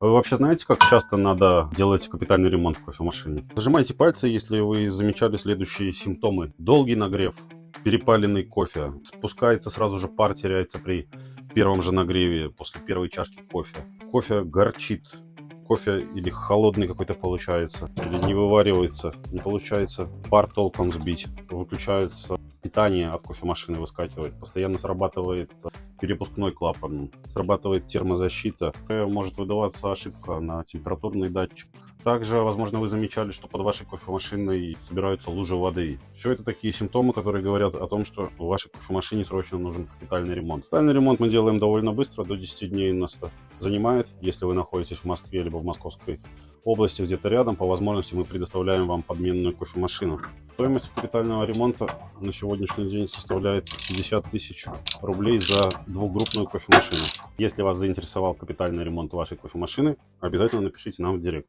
Вы вообще знаете, как часто надо делать капитальный ремонт в кофемашине? Зажимайте пальцы, если вы замечали следующие симптомы. Долгий нагрев, перепаленный кофе, спускается сразу же пар, теряется при первом же нагреве, после первой чашки кофе. Кофе горчит, кофе или холодный какой-то получается, или не вываривается, не получается пар толком сбить, выключается питание от кофемашины, выскакивает, постоянно срабатывает перепускной клапан, срабатывает термозащита, может выдаваться ошибка на температурный датчик. Также, возможно, вы замечали, что под вашей кофемашиной собираются лужи воды. Все это такие симптомы, которые говорят о том, что в вашей кофемашине срочно нужен капитальный ремонт. Капитальный ремонт мы делаем довольно быстро, до 10 дней нас это занимает. Если вы находитесь в Москве либо в Московской области, где-то рядом, по возможности мы предоставляем вам подменную кофемашину. Стоимость капитального ремонта на сегодняшний день составляет 50 тысяч рублей за двухгруппную кофемашину. Если вас заинтересовал капитальный ремонт вашей кофемашины, обязательно напишите нам в директ.